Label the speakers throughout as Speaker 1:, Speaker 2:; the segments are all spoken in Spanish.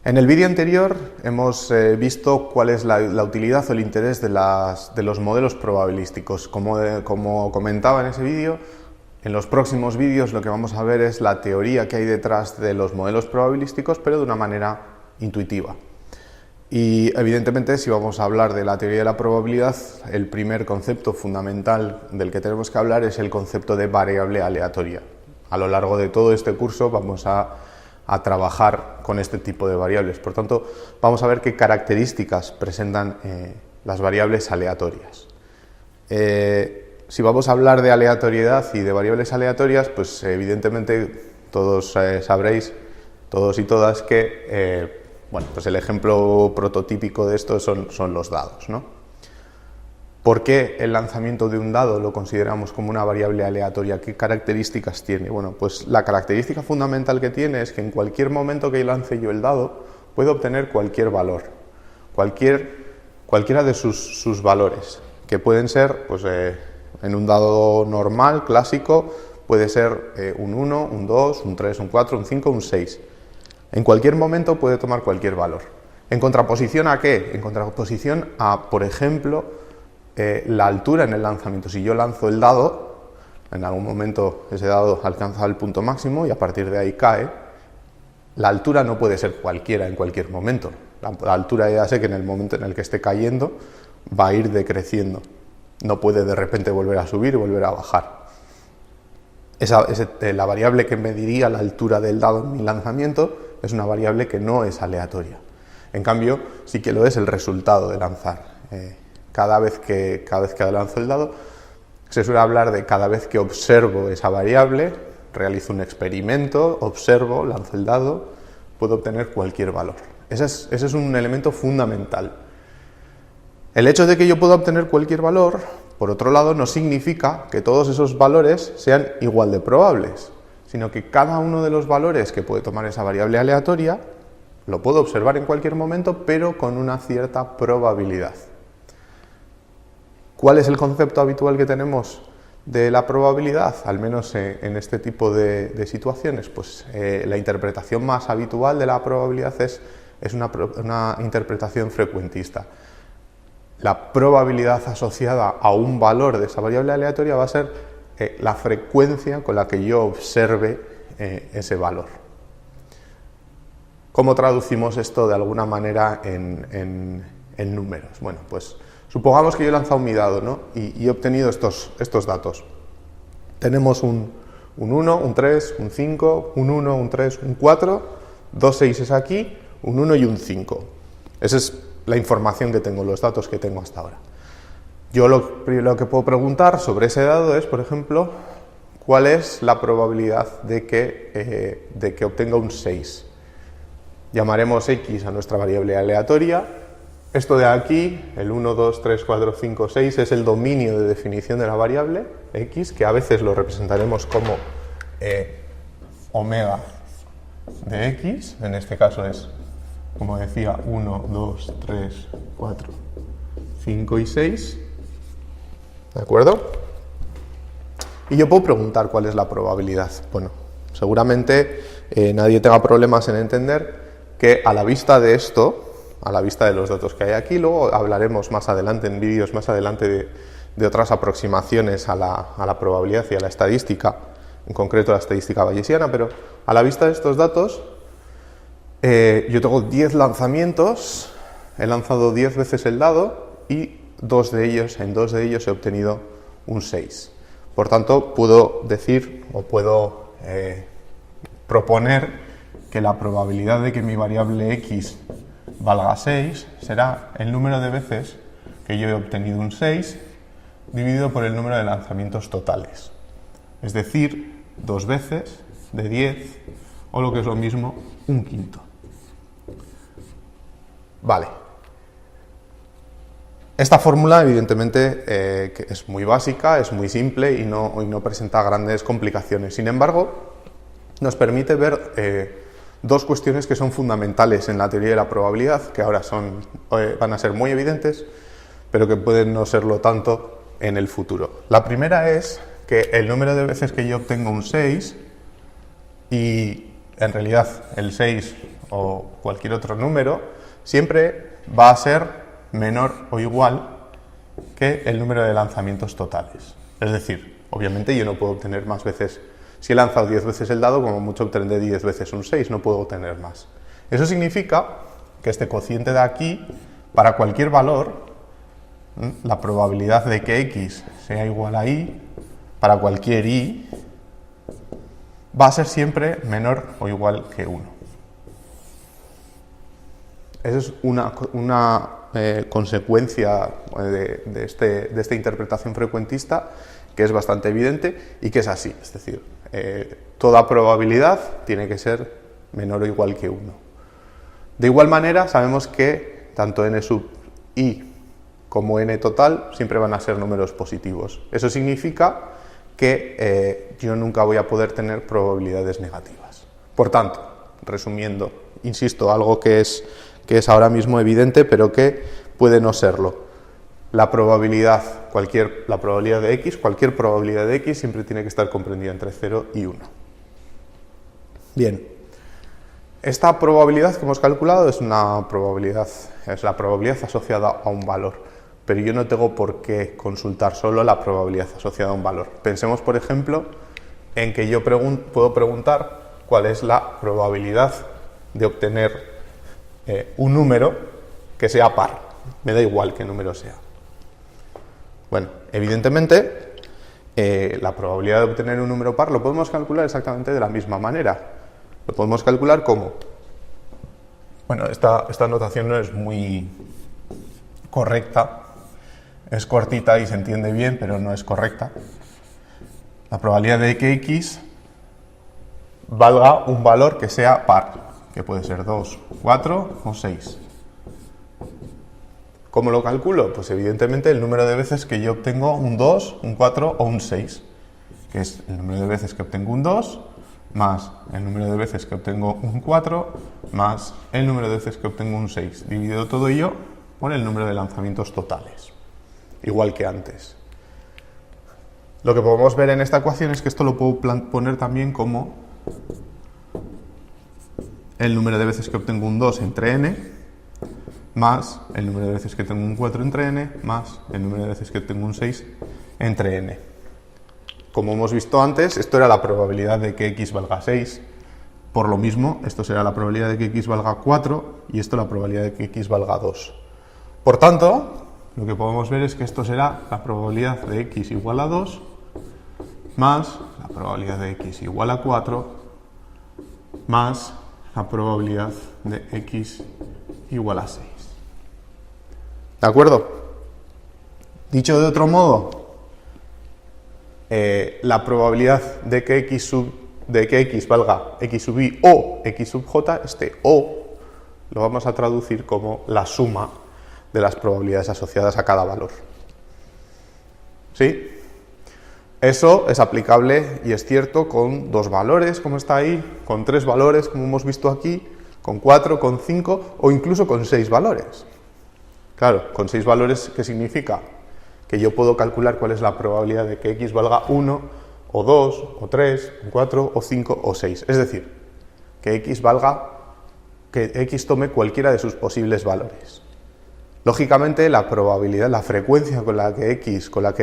Speaker 1: En el vídeo anterior hemos visto cuál es la utilidad o el interés de los modelos probabilísticos. Como comentaba en ese vídeo, en los próximos vídeos lo que vamos a ver es la teoría que hay detrás de los modelos probabilísticos, pero de una manera intuitiva. Y evidentemente, si vamos a hablar de la teoría de la probabilidad, el primer concepto fundamental del que tenemos que hablar es el concepto de variable aleatoria. A lo largo de todo este curso vamos a trabajar con este tipo de variables. Por tanto, vamos a ver qué características presentan las variables aleatorias. Si vamos a hablar de aleatoriedad y de variables aleatorias, pues evidentemente todos sabréis, todos y todas, que pues el ejemplo prototípico de esto son los dados, ¿no? ¿Por qué el lanzamiento de un dado lo consideramos como una variable aleatoria? ¿Qué características tiene? Bueno, pues la característica fundamental que tiene es que en cualquier momento que lance yo el dado, puedo obtener cualquier valor, cualquiera de sus valores, que pueden ser, pues en un dado normal, clásico, puede ser un 1, un 2, un 3, un 4, un 5, un 6. En cualquier momento puede tomar cualquier valor. ¿En contraposición a qué? En contraposición a, por ejemplo, la altura en el lanzamiento. Si yo lanzo el dado, en algún momento ese dado alcanza el punto máximo y a partir de ahí cae, la altura no puede ser cualquiera en cualquier momento. La altura ya sé que en el momento en el que esté cayendo va a ir decreciendo. No puede de repente volver a subir y volver a bajar. La variable que mediría la altura del dado en mi lanzamiento es una variable que no es aleatoria. En cambio, sí que lo es el resultado de lanzar. Cada vez que lanzo el dado, se suele hablar de cada vez que observo esa variable, realizo un experimento, observo, lanzo el dado, puedo obtener cualquier valor. Ese es un elemento fundamental. El hecho de que yo pueda obtener cualquier valor, por otro lado, no significa que todos esos valores sean igual de probables, sino que cada uno de los valores que puede tomar esa variable aleatoria lo puedo observar en cualquier momento, pero con una cierta probabilidad. ¿Cuál es el concepto habitual que tenemos de la probabilidad? Al menos en este tipo de situaciones, pues la interpretación más habitual de la probabilidad es una interpretación frecuentista. La probabilidad asociada a un valor de esa variable aleatoria va a ser la frecuencia con la que yo observe ese valor. ¿Cómo traducimos esto de alguna manera en números? Bueno, pues supongamos que yo he lanzado mi dado, ¿no? y he obtenido estos datos. Tenemos un 1, un 3, un 5, un 1, un 3, un 4, dos 6 aquí, un 1 y un 5. Esa es la información que tengo, los datos que tengo hasta ahora. Yo lo que puedo preguntar sobre ese dado es, por ejemplo, ¿cuál es la probabilidad de que obtenga un 6? Llamaremos x a nuestra variable aleatoria. Esto de aquí, el 1, 2, 3, 4, 5, 6, es el dominio de definición de la variable x, que a veces lo representaremos como omega de x. En este caso es, como decía, 1, 2, 3, 4, 5 y 6. ¿De acuerdo? Y yo puedo preguntar cuál es la probabilidad. Bueno, seguramente nadie tenga problemas en entender que a la vista de esto, a la vista de los datos que hay aquí, luego hablaremos más adelante, en vídeos más adelante, de otras aproximaciones a la probabilidad y a la estadística, en concreto la estadística bayesiana, pero a la vista de estos datos, yo tengo 10 lanzamientos, he lanzado 10 veces el dado y en dos de ellos he obtenido un 6. Por tanto, puedo decir o puedo proponer que la probabilidad de que mi variable x valga 6 será el número de veces que yo he obtenido un 6 dividido por el número de lanzamientos totales. Es decir, 2 veces de 10 o lo que es lo mismo, un quinto. Vale. Esta fórmula evidentemente que es muy básica, es muy simple y no presenta grandes complicaciones. Sin embargo, nos permite ver dos cuestiones que son fundamentales en la teoría de la probabilidad, que ahora van a ser muy evidentes, pero que pueden no serlo tanto en el futuro. La primera es que el número de veces que yo obtengo un 6, y en realidad el 6 o cualquier otro número, siempre va a ser menor o igual que el número de lanzamientos totales. Es decir, obviamente yo no puedo obtener más veces, si he lanzado 10 veces el dado, como mucho obtendré 10 veces un 6, no puedo obtener más. Eso significa que este cociente de aquí, para cualquier valor, la probabilidad de que x sea igual a y, para cualquier y, va a ser siempre menor o igual que 1. Esa es una consecuencia de esta interpretación frecuentista que es bastante evidente y que es así. Es decir, toda probabilidad tiene que ser menor o igual que 1. De igual manera, sabemos que tanto n sub i como n total siempre van a ser números positivos. Eso significa que yo nunca voy a poder tener probabilidades negativas. Por tanto, resumiendo, insisto, algo que es ahora mismo evidente, pero que puede no serlo. La probabilidad de x, cualquier probabilidad de x, siempre tiene que estar comprendida entre 0 y 1. Bien, esta probabilidad que hemos calculado es la probabilidad asociada a un valor. Pero yo no tengo por qué consultar solo la probabilidad asociada a un valor. Pensemos, por ejemplo, en que yo puedo preguntar cuál es la probabilidad de obtener un número que sea par. Me da igual qué número sea. Bueno, evidentemente, la probabilidad de obtener un número par lo podemos calcular exactamente de la misma manera. Lo podemos calcular como... Bueno, esta notación no es muy correcta. Es cortita y se entiende bien, pero no es correcta. La probabilidad de que x valga un valor que sea par, que puede ser 2, 4 o 6. ¿Cómo lo calculo? Pues evidentemente el número de veces que yo obtengo un 2, un 4 o un 6, que es el número de veces que obtengo un 2 más el número de veces que obtengo un 4 más el número de veces que obtengo un 6, dividido todo ello por el número de lanzamientos totales. Igual que antes. Lo que podemos ver en esta ecuación es que esto lo puedo poner también como el número de veces que obtengo un 2 entre n más el número de veces que tengo un 4 entre n más el número de veces que tengo un 6 entre n. Como hemos visto antes, esto era la probabilidad de que x valga 6. Por lo mismo, esto será la probabilidad de que x valga 4 y esto la probabilidad de que x valga 2. Por tanto, lo que podemos ver es que esto será la probabilidad de x igual a 2 más la probabilidad de x igual a 4 más la probabilidad de x igual a 6. ¿De acuerdo? Dicho de otro modo, la probabilidad de que x valga x sub i o x sub j, este o lo vamos a traducir como la suma de las probabilidades asociadas a cada valor. ¿Sí? Eso es aplicable y es cierto con 2 valores, como está ahí, con 3 valores, como hemos visto aquí, con 4, con 5 o incluso con 6 valores. Claro, con 6 valores, ¿qué significa? Que yo puedo calcular cuál es la probabilidad de que x valga 1, o 2, o 3, o 4, o 5, o 6. Es decir, que x tome cualquiera de sus posibles valores. Lógicamente, la probabilidad, la frecuencia con la que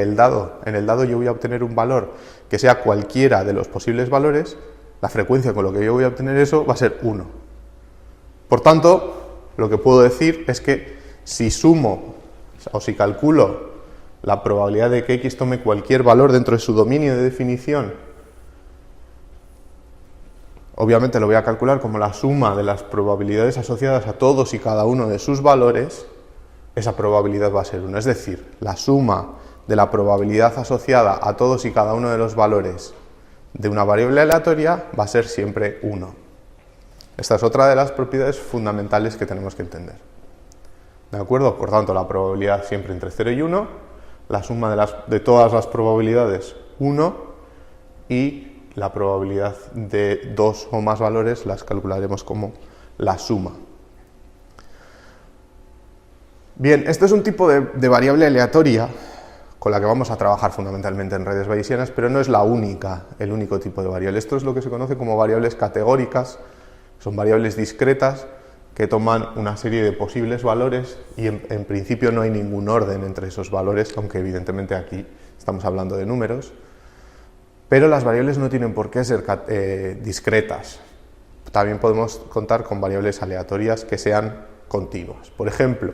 Speaker 1: en el dado yo voy a obtener un valor que sea cualquiera de los posibles valores, la frecuencia con la que yo voy a obtener eso va a ser 1. Por tanto, lo que puedo decir es que si sumo o si calculo la probabilidad de que x tome cualquier valor dentro de su dominio de definición, obviamente lo voy a calcular como la suma de las probabilidades asociadas a todos y cada uno de sus valores, esa probabilidad va a ser 1. Es decir, la suma de la probabilidad asociada a todos y cada uno de los valores de una variable aleatoria va a ser siempre 1. Esta es otra de las propiedades fundamentales que tenemos que entender. ¿De acuerdo? Por tanto, la probabilidad siempre entre 0 y 1, la suma de todas las probabilidades 1 y la probabilidad de 2 o más valores las calcularemos como la suma. Bien, este es un tipo de variable aleatoria con la que vamos a trabajar fundamentalmente en redes bayesianas, pero no es el único tipo de variable. Esto es lo que se conoce como variables categóricas Son variables discretas que toman una serie de posibles valores y en principio no hay ningún orden entre esos valores, aunque evidentemente aquí estamos hablando de números. Pero las variables no tienen por qué ser discretas. También podemos contar con variables aleatorias que sean continuas. Por ejemplo,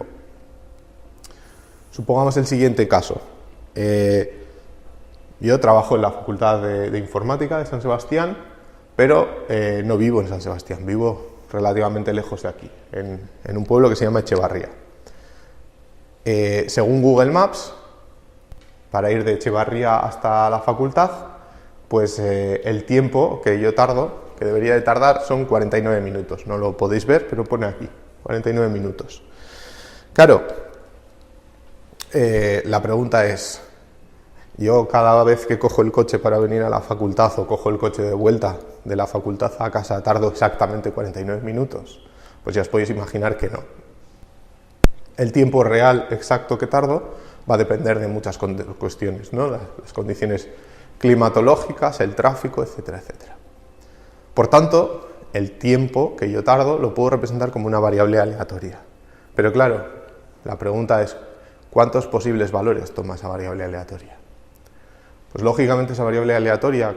Speaker 1: supongamos el siguiente caso. Yo trabajo en la Facultad de Informática de San Sebastián, pero no vivo en San Sebastián, vivo relativamente lejos de aquí, en un pueblo que se llama Echevarría. Según Google Maps, para ir de Echevarría hasta la facultad, pues el tiempo que yo tardo, que debería de tardar, son 49 minutos. No lo podéis ver, pero pone aquí, 49 minutos. Claro, la pregunta es, yo cada vez que cojo el coche para venir a la facultad o cojo el coche de vuelta de la facultad a casa, tardo exactamente 49 minutos. Pues ya os podéis imaginar que no. El tiempo real exacto que tardo va a depender de muchas cuestiones, ¿no? Las condiciones climatológicas, el tráfico, etcétera, etcétera. Por tanto, el tiempo que yo tardo lo puedo representar como una variable aleatoria. Pero claro, la pregunta es, ¿cuántos posibles valores toma esa variable aleatoria? Pues lógicamente esa variable aleatoria,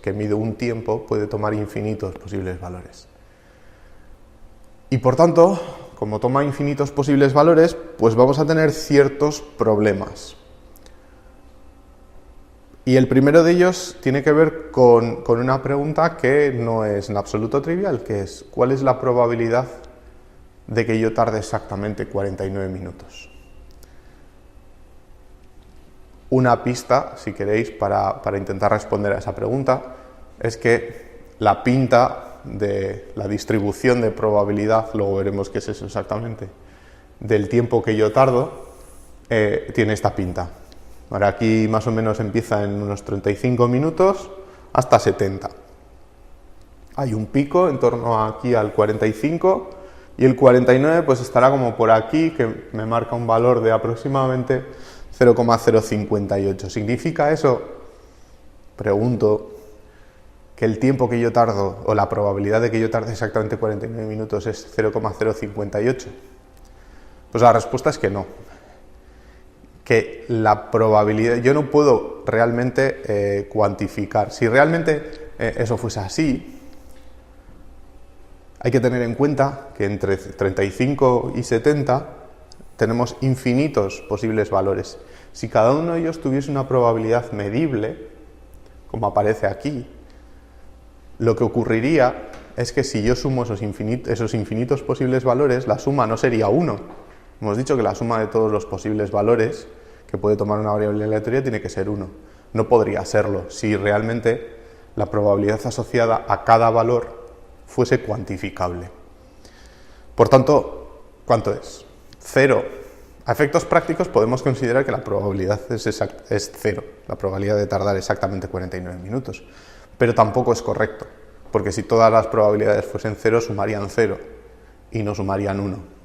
Speaker 1: que mide un tiempo, puede tomar infinitos posibles valores. Y por tanto, como toma infinitos posibles valores, pues vamos a tener ciertos problemas. Y el primero de ellos tiene que ver con una pregunta que no es en absoluto trivial, que es ¿cuál es la probabilidad de que yo tarde exactamente 49 minutos? Una pista, si queréis, para intentar responder a esa pregunta, es que la pinta de la distribución de probabilidad, luego veremos qué es eso exactamente, del tiempo que yo tardo, tiene esta pinta. Ahora aquí más o menos empieza en unos 35 minutos hasta 70. Hay un pico en torno aquí al 45 y el 49 pues estará como por aquí, que me marca un valor de aproximadamente 0,058. ¿Significa eso? Pregunto, que el tiempo que yo tardo, o la probabilidad de que yo tarde exactamente 49 minutos es 0,058. Pues la respuesta es que no. Que la probabilidad, yo no puedo realmente cuantificar. Si realmente eso fuese así, hay que tener en cuenta que entre 35 y 70 tenemos infinitos posibles valores. Si cada uno de ellos tuviese una probabilidad medible, como aparece aquí, lo que ocurriría es que si yo sumo esos infinitos posibles valores, la suma no sería 1. Hemos dicho que la suma de todos los posibles valores que puede tomar una variable aleatoria tiene que ser 1. No podría serlo si realmente la probabilidad asociada a cada valor fuese cuantificable. Por tanto, ¿cuánto es? 0. A efectos prácticos podemos considerar que la probabilidad es 0, la probabilidad de tardar exactamente 49 minutos. Pero tampoco es correcto, porque si todas las probabilidades fuesen 0, sumarían 0 y no sumarían 1.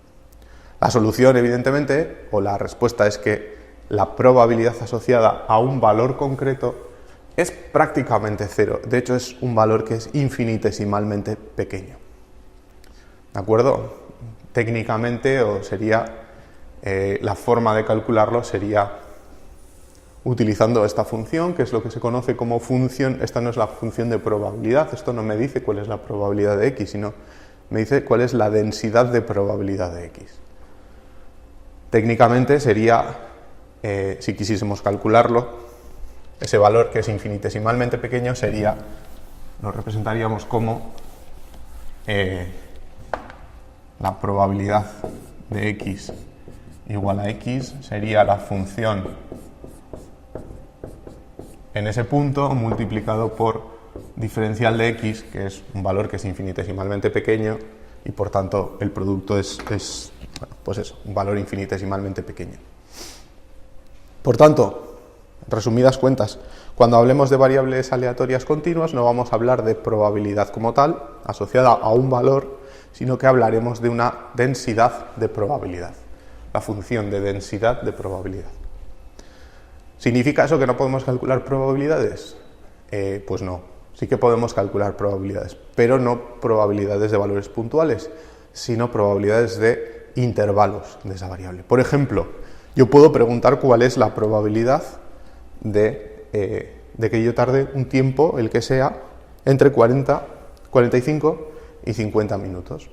Speaker 1: La solución, evidentemente, o la respuesta es que la probabilidad asociada a un valor concreto es prácticamente 0. De hecho, es un valor que es infinitesimalmente pequeño. ¿De acuerdo? Técnicamente, o sería la forma de calcularlo sería utilizando esta función, que es lo que se conoce como función. Esta no es la función de probabilidad, esto no me dice cuál es la probabilidad de x, sino me dice cuál es la densidad de probabilidad de x. Técnicamente sería, si quisiésemos calcularlo, ese valor que es infinitesimalmente pequeño sería, lo representaríamos como la probabilidad de x igual a x, sería la función en ese punto multiplicado por diferencial de x, que es un valor que es infinitesimalmente pequeño y por tanto el producto es bueno, pues eso, un valor infinitesimalmente pequeño. Por tanto, en resumidas cuentas, cuando hablemos de variables aleatorias continuas no vamos a hablar de probabilidad como tal, asociada a un valor, sino que hablaremos de una densidad de probabilidad, la función de densidad de probabilidad. ¿Significa eso que no podemos calcular probabilidades? Pues no. Sí que podemos calcular probabilidades, pero no probabilidades de valores puntuales, sino probabilidades de intervalos de esa variable. Por ejemplo, yo puedo preguntar cuál es la probabilidad de que yo tarde un tiempo, el que sea, entre 40, 45 y 50 minutos.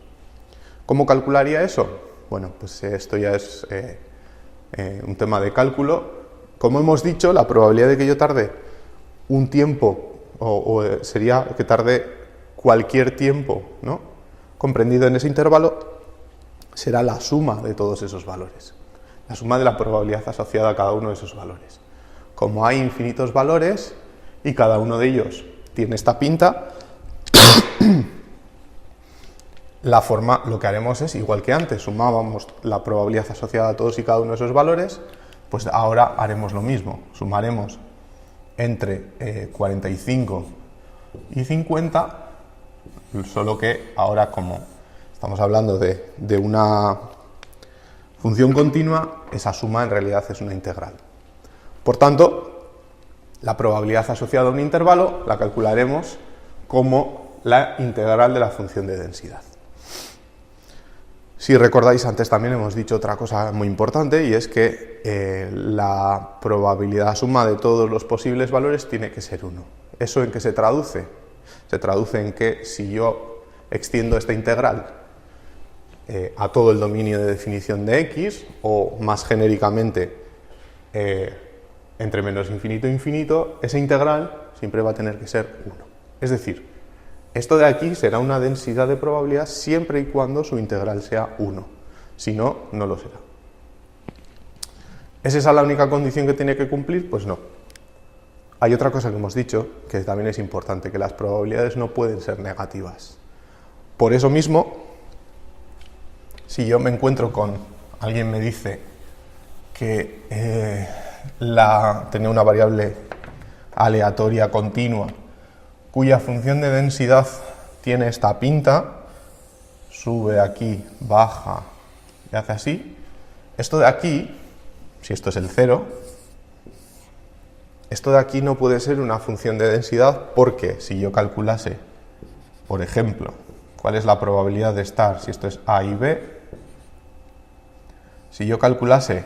Speaker 1: ¿Cómo calcularía eso? Bueno, pues esto ya es un tema de cálculo. Como hemos dicho, la probabilidad de que yo tarde un tiempo, o sería que tarde cualquier tiempo, ¿no?, comprendido en ese intervalo, será la suma de todos esos valores, la suma de la probabilidad asociada a cada uno de esos valores. Como hay infinitos valores y cada uno de ellos tiene esta pinta, lo que haremos es, igual que antes, sumábamos la probabilidad asociada a todos y cada uno de esos valores, pues ahora haremos lo mismo, sumaremos entre 45 y 50, solo que ahora, como estamos hablando de una función continua, esa suma en realidad es una integral. Por tanto, la probabilidad asociada a un intervalo la calcularemos como la integral de la función de densidad. Si recordáis, antes también hemos dicho otra cosa muy importante, y es que la probabilidad suma de todos los posibles valores tiene que ser 1. ¿Eso en qué se traduce? Se traduce en que si yo extiendo esta integral a todo el dominio de definición de x, o más genéricamente entre menos infinito e infinito, esa integral siempre va a tener que ser 1. Es decir, esto de aquí será una densidad de probabilidad siempre y cuando su integral sea 1. Si no, no lo será. ¿Es esa la única condición que tiene que cumplir? Pues no. Hay otra cosa que hemos dicho, que también es importante, que las probabilidades no pueden ser negativas. Por eso mismo, si yo me encuentro con alguien me dice que tenía una variable aleatoria continua cuya función de densidad tiene esta pinta, sube aquí, baja y hace así, esto de aquí, si esto es el 0, esto de aquí no puede ser una función de densidad, porque si yo calculase, por ejemplo, cuál es la probabilidad de estar, si esto es A y B, si yo calculase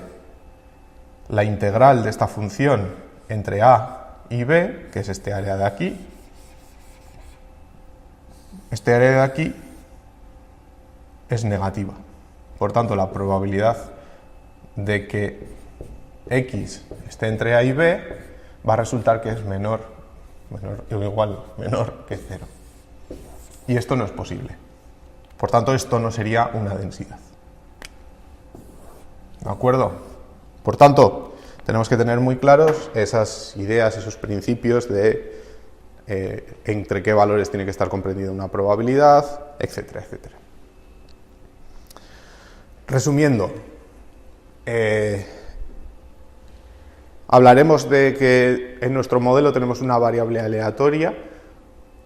Speaker 1: la integral de esta función entre A y B, que es este área de aquí, este área de aquí es negativa. Por tanto, la probabilidad de que x esté entre A y B va a resultar que es menor que 0. Y esto no es posible. Por tanto, esto no sería una densidad. ¿De acuerdo? Por tanto, tenemos que tener muy claros esas ideas, esos principios de entre qué valores tiene que estar comprendida una probabilidad, etcétera, etcétera. Resumiendo, hablaremos de que en nuestro modelo tenemos una variable aleatoria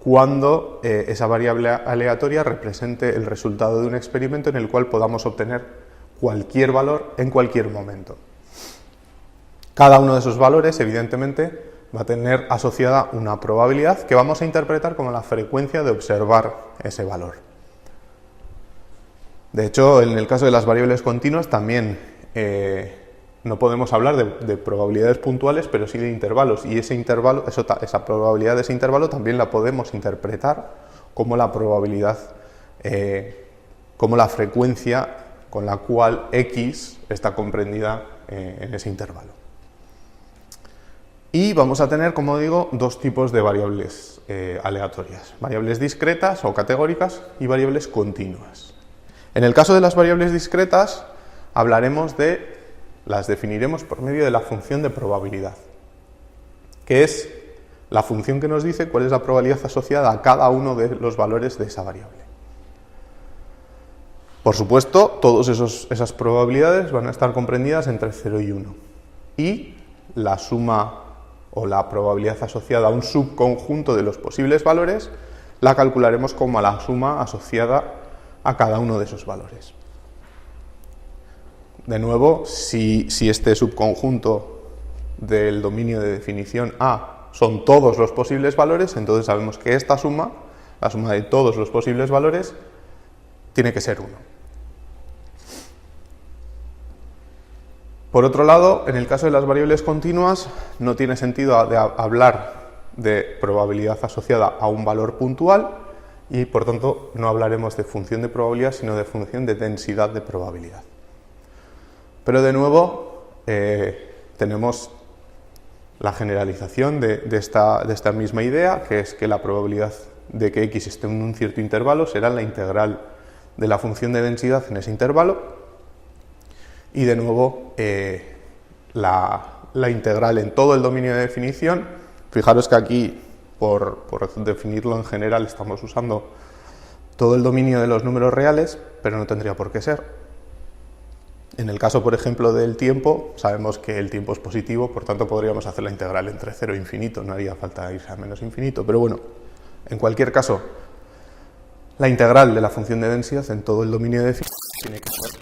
Speaker 1: cuando esa variable aleatoria represente el resultado de un experimento en el cual podamos obtener cualquier valor en cualquier momento. Cada uno de esos valores, evidentemente, va a tener asociada una probabilidad que vamos a interpretar como la frecuencia de observar ese valor. De hecho, en el caso de las variables continuas también no podemos hablar de probabilidades puntuales, pero sí de intervalos, y esa probabilidad de ese intervalo también la podemos interpretar como la probabilidad, como la frecuencia con la cual x está comprendida en ese intervalo. Y vamos a tener, como digo, dos tipos de variables aleatorias: variables discretas o categóricas y variables continuas. En el caso de las variables discretas, las definiremos por medio de la función de probabilidad, que es la función que nos dice cuál es la probabilidad asociada a cada uno de los valores de esa variable. Por supuesto, todas esas probabilidades van a estar comprendidas entre 0 y 1. Y la suma o la probabilidad asociada a un subconjunto de los posibles valores la calcularemos como la suma asociada a cada uno de esos valores. De nuevo, si este subconjunto del dominio de definición A son todos los posibles valores, entonces sabemos que esta suma, la suma de todos los posibles valores, tiene que ser 1. Por otro lado, en el caso de las variables continuas, no tiene sentido hablar de probabilidad asociada a un valor puntual y, por tanto, no hablaremos de función de probabilidad, sino de función de densidad de probabilidad. Pero, de nuevo, tenemos la generalización de esta misma idea, que es que la probabilidad de que x esté en un cierto intervalo será la integral de la función de densidad en ese intervalo. Y de nuevo, la integral en todo el dominio de definición. Fijaros que aquí, por definirlo en general, estamos usando todo el dominio de los números reales, pero no tendría por qué ser. En el caso, por ejemplo, del tiempo, sabemos que el tiempo es positivo, por tanto podríamos hacer la integral entre 0 e infinito, no haría falta irse a menos infinito, pero bueno, en cualquier caso, la integral de la función de densidad en todo el dominio de definición tiene que ser